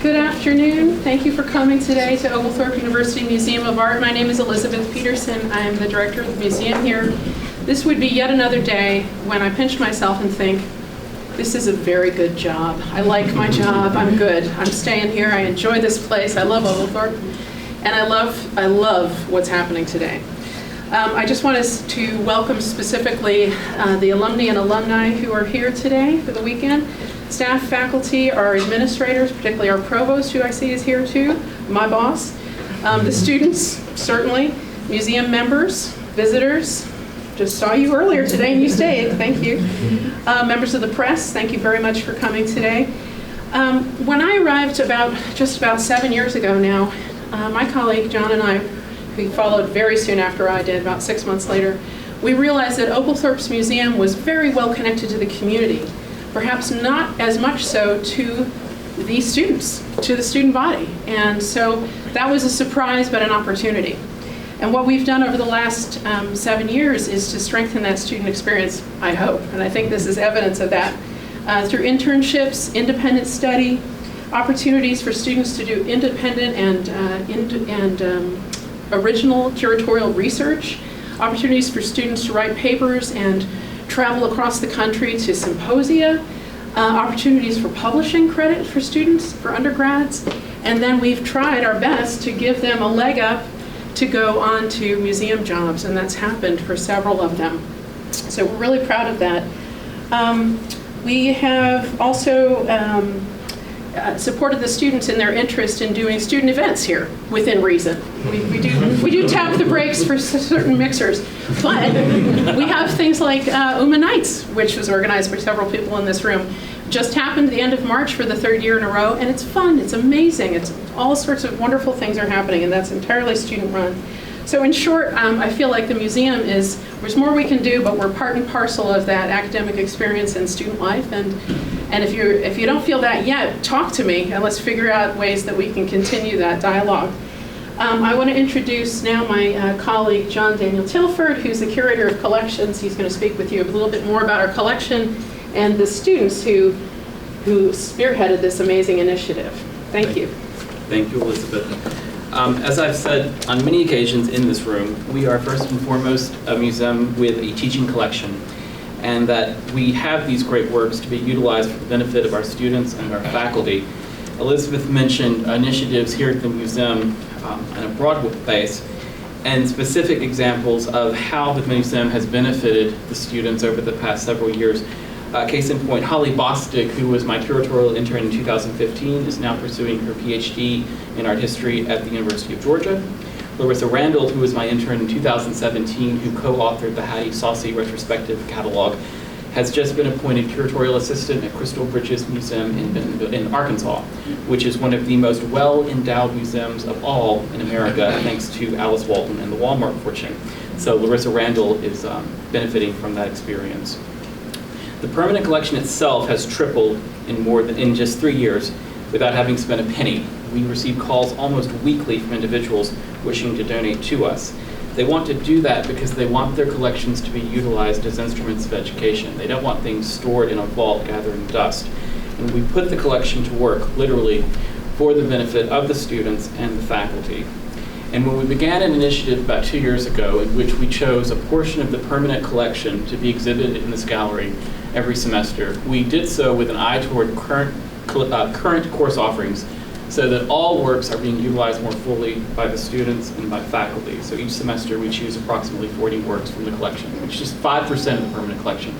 Good afternoon. Thank you for coming today to Oglethorpe University Museum of Art. My name is Elizabeth Peterson. I am the director of the museum here. This would be yet another day when I pinch myself and think, this is a very good job. I like my job. I'm good. I'm staying here. I enjoy this place. I love Oglethorpe. And I love what's happening today. I just want us to welcome specifically the alumni and alumni who are here today for the weekend. Staff, faculty, our administrators, particularly our provost, who I see is here too, my boss. The students, certainly, museum members, visitors. Just saw you earlier today and you stayed, thank you. Members of the press, thank you very much for coming today. When I arrived just about 7 years ago now, my colleague John and I, who followed very soon after I did, about 6 months later, we realized that Oglethorpe's museum was very well connected to the community. Perhaps not as much so to the students, to the student body. And so that was a surprise, but an opportunity. And what we've done over the last 7 years is to strengthen that student experience, I hope. And I think this is evidence of that. Through internships, independent study, opportunities for students to do independent and original curatorial research, opportunities for students to write papers and travel across the country to symposia, opportunities for publishing credit for students, for undergrads, and then we've tried our best to give them a leg up to go on to museum jobs, and that's happened for several of them. So we're really proud of that. We have also supported the students in their interest in doing student events here, within reason. We do tap the brakes for certain mixers, but we have things like OUMA Nights, which was organized by several people in this room. Just happened at the end of March for the 3rd year in a row, and it's fun, it's amazing, it's all sorts of wonderful things are happening, and that's entirely student run. So in short, I feel like the museum there's more we can do, but we're part and parcel of that academic experience and student life, and if you don't feel that yet, talk to me, and let's figure out ways that we can continue that dialogue. I want to introduce now my colleague, John Daniel Tilford, who's the Curator of Collections. He's going to speak with you a little bit more about our collection and the students who spearheaded this amazing initiative. Thank you. Thank you, Elizabeth. As I've said on many occasions in this room, we are first and foremost a museum with a teaching collection, and that we have these great works to be utilized for the benefit of our students and our faculty. Elizabeth mentioned initiatives here at the museum on a broad base, and specific examples of how the museum has benefited the students over the past several years. Case in point, Holly Bostic, who was my curatorial intern in 2015, is now pursuing her PhD in art history at the University of Georgia. Larissa Randall, who was my intern in 2017, who co-authored the Hattie Saucy retrospective catalog, has just been appointed curatorial assistant at Crystal Bridges Museum in Arkansas, which is one of the most well-endowed museums of all in America, thanks to Alice Walton and the Walmart fortune. So Larissa Randall is benefiting from that experience. The permanent collection itself has tripled in just 3 years without having spent a penny. We receive calls almost weekly from individuals wishing to donate to us. They want to do that because they want their collections to be utilized as instruments of education. They don't want things stored in a vault gathering dust. And we put the collection to work, literally, for the benefit of the students and the faculty. And when we began an initiative about 2 years ago in which we chose a portion of the permanent collection to be exhibited in this gallery every semester, we did so with an eye toward current course offerings, so that all works are being utilized more fully by the students and by faculty. So each semester we choose approximately 40 works from the collection, which is just 5% of the permanent collection,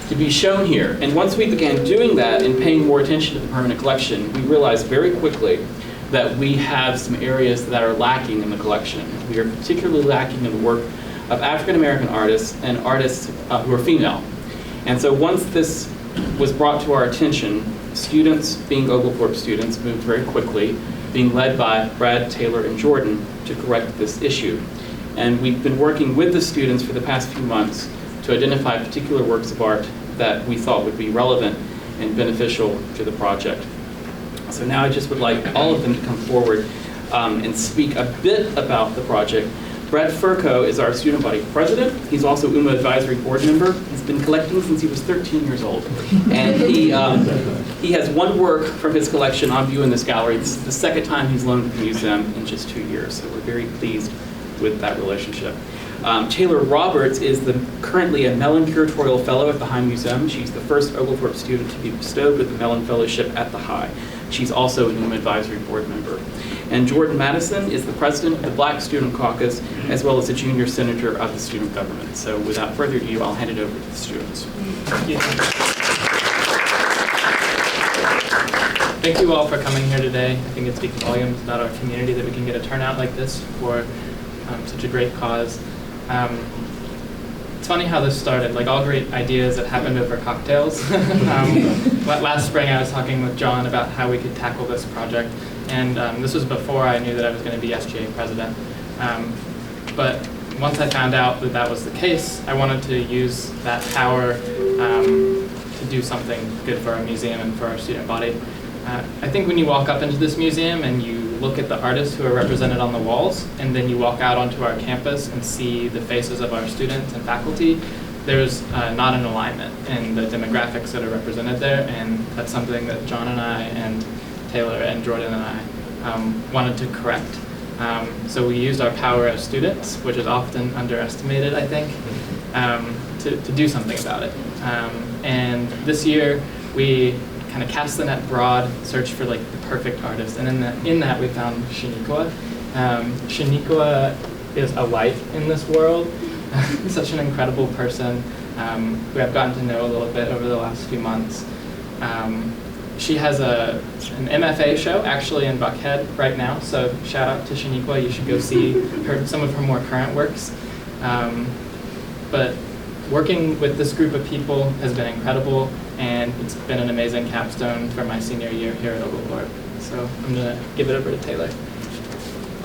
to be shown here. And once we began doing that and paying more attention to the permanent collection, we realized very quickly that we have some areas that are lacking in the collection. We are particularly lacking in the work of African American artists and artists who are female. And so once this was brought to our attention, students, being Oglethorpe students, moved very quickly, being led by Brad, Taylor, and Jordan, to correct this issue. And we've been working with the students for the past few months to identify particular works of art that we thought would be relevant and beneficial to the project. So now I just would like all of them to come forward and speak a bit about the project, Brad Furco is our student body president. He's also UMA advisory board member. He's been collecting since he was 13 years old. And he has one work from his collection on view in this gallery. This is the second time he's loaned the museum in just 2 years, so we're very pleased with that relationship. Taylor Roberts is currently a Mellon Curatorial Fellow at the High Museum. She's the first Oglethorpe student to be bestowed with the Mellon Fellowship at the High. She's also a UMA advisory board member. And Jordan Madison is the president of the Black Student Caucus, as well as a junior senator of the student government. So without further ado, I'll hand it over to the students. Thank you. Thank you all for coming here today. I think it speaks volumes about our community that we can get a turnout like this for such a great cause. It's funny how this started, like all great ideas that happened over cocktails. Last spring I was talking with John about how we could tackle this project, and this was before I knew that I was going to be SGA president. But once I found out that that was the case, I wanted to use that power to do something good for our museum and for our student body. I think when you walk up into this museum and you look at the artists who are represented on the walls, and then you walk out onto our campus and see the faces of our students and faculty, there's not an alignment in the demographics that are represented there, and that's something that John and I and Taylor and Jordan and I wanted to correct. So we used our power as students, which is often underestimated, I think, to do something about it. And this year we kind of cast the net broad, searched for like the perfect artist, and in that we found Shanequa. Shanequa is a light in this world. Such an incredible person who I've gotten to know a little bit over the last few months. She has an MFA show actually in Buckhead right now, so shout out to Shanequa. You should go see some of her more current works. But working with this group of people has been incredible, and it's been an amazing capstone for my senior year here at Oglethorpe. So I'm going to give it over to Taylor.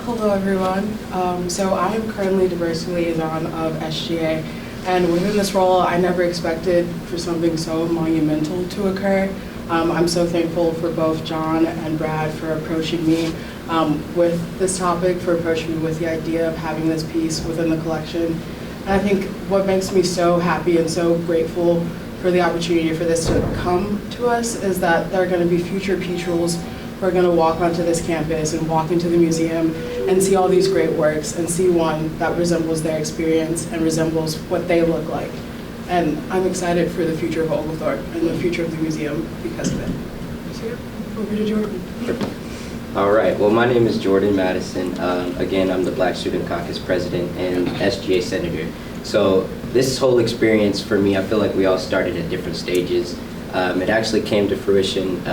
Hello everyone. So I am currently diversity liaison of SGA, and within this role I never expected for something so monumental to occur. I'm so thankful for both John and Brad for approaching me with this topic, for approaching me with the idea of having this piece within the collection. And I think what makes me so happy and so grateful for the opportunity for this to come to us is that there are going to be future Peatrels who are going to walk onto this campus and walk into the museum and see all these great works and see one that resembles their experience and resembles what they look like. And I'm excited for the future of Oglethorpe and the future of the museum because of it. So, over to Jordan. All right, well, my name is Jordan Madison. Again, I'm the Black Student Caucus president and SGA senator. So this whole experience for me, I feel like we all started at different stages. It actually came to fruition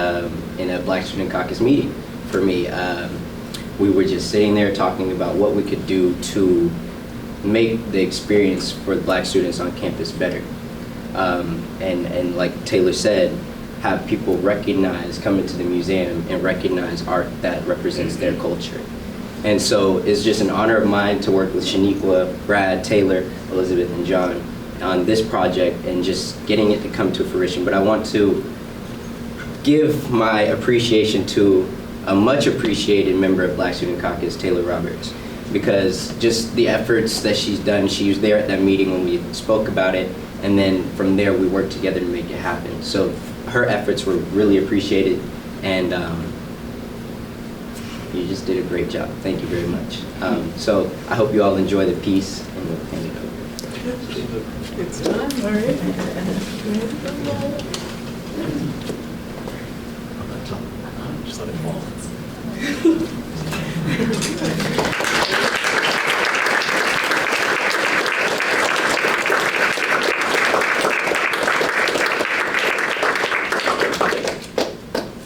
in a Black Student Caucus meeting for me. We were just sitting there talking about what we could do to make the experience for the Black students on campus better. And like Taylor said, have people come into the museum and recognize art that represents their culture. And so it's just an honor of mine to work with Shanequa, Brad, Taylor, Elizabeth, and John on this project and just getting it to come to fruition. But I want to give my appreciation to a much appreciated member of Black Student Caucus, Taylor Roberts, because just the efforts that she's done. She was there at that meeting when we spoke about it, and then from there we worked together to make it happen. So her efforts were really appreciated, and you just did a great job. Thank you very much. So I hope you all enjoy the piece, and we'll hand it over. It's done. All right. Just let it fall.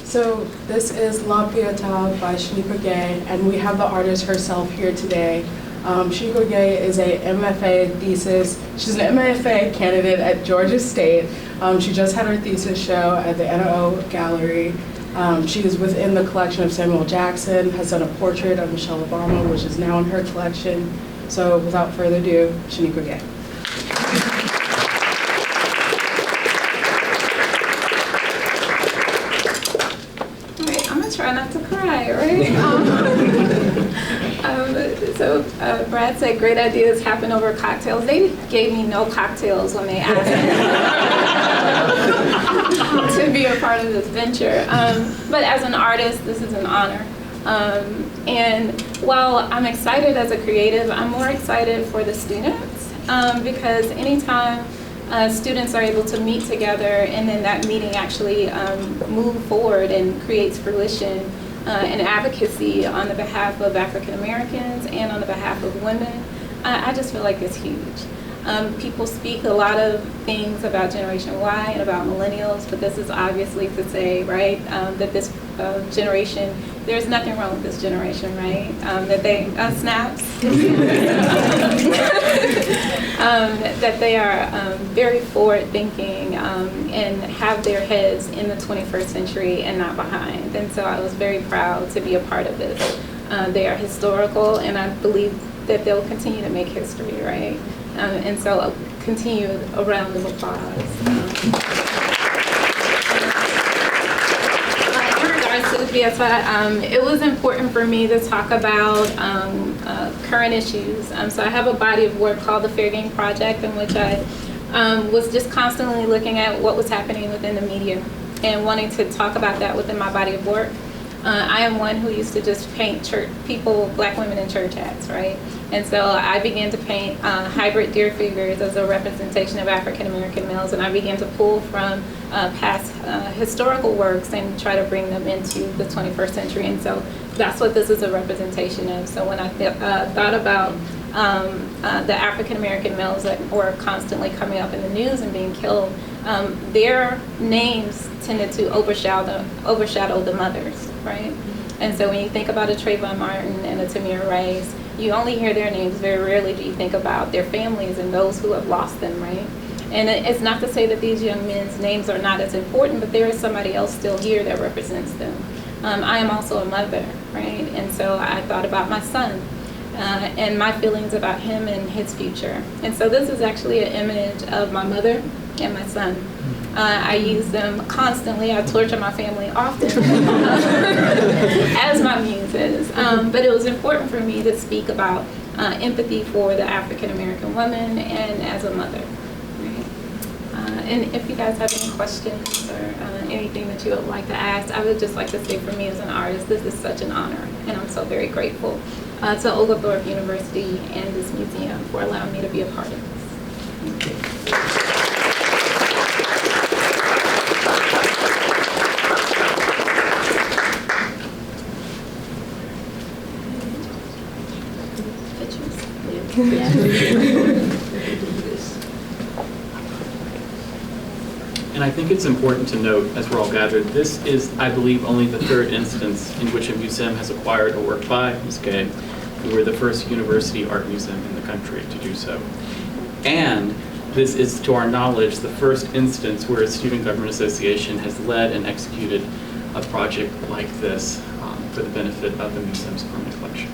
So this is La Pietà by Shanequa Gay, and we have the artist herself here today. Shanequa Gay is a MFA thesis. She's an MFA candidate at Georgia State. She just had her thesis show at the NO Gallery. She is within the collection of Samuel Jackson, has done a portrait of Michelle Obama, which is now in her collection. So without further ado, Shanequa Gay. I'm gonna try not to cry, right? So Brad said great ideas happen over cocktails. They gave me no cocktails when they asked me to be a part of this venture. But as an artist, this is an honor. And while I'm excited as a creative, I'm more excited for the students because anytime students are able to meet together and then that meeting actually move forward and creates fruition and advocacy on the behalf of African Americans and on the behalf of women, I just feel like it's huge. People speak a lot of things about Generation Y and about millennials, but this is obviously to say, right, that this generation, there's nothing wrong with this generation, right? That they, snaps, that they are very forward-thinking and have their heads in the 21st century and not behind. And so I was very proud to be a part of this. They are historical, and I believe that they'll continue to make history, right? And so I'll continue a round of applause. In regards to the BSI, it was important for me to talk about current issues. So I have a body of work called the Fair Game Project, in which I was just constantly looking at what was happening within the media and wanting to talk about that within my body of work. I am one who used to just paint church people, black women in church hats, right? And so I began to paint hybrid deer figures as a representation of African American males, and I began to pull from past historical works and try to bring them into the 21st century. And so that's what this is a representation of. So when I thought about the African American males that were constantly coming up in the news and being killed, their names tended to overshadow the mothers, right? And so when you think about a Trayvon Martin and a Tamir Rice, you only hear their names. Very rarely do you think about their families and those who have lost them, right? And it's not to say that these young men's names are not as important, but there is somebody else still here that represents them. I am also a mother, right? And so I thought about my son and my feelings about him and his future. And so this is actually an image of my mother and my son. I use them constantly. I torture my family often as my muses. But it was important for me to speak about empathy for the African American woman and as a mother. Right? And if you guys have any questions or anything that you would like to ask, I would just like to say for me as an artist, this is such an honor, and I'm so very grateful to Oglethorpe University and this museum for allowing me to be a part of this. Thank you. And I think it's important to note, as we're all gathered, this is, I believe, only the third instance in which a museum has acquired a work by Ms. Gay. We were the first university art museum in the country to do so. And this is, to our knowledge, the first instance where a student government association has led and executed a project like this for the benefit of the museum's permanent collection.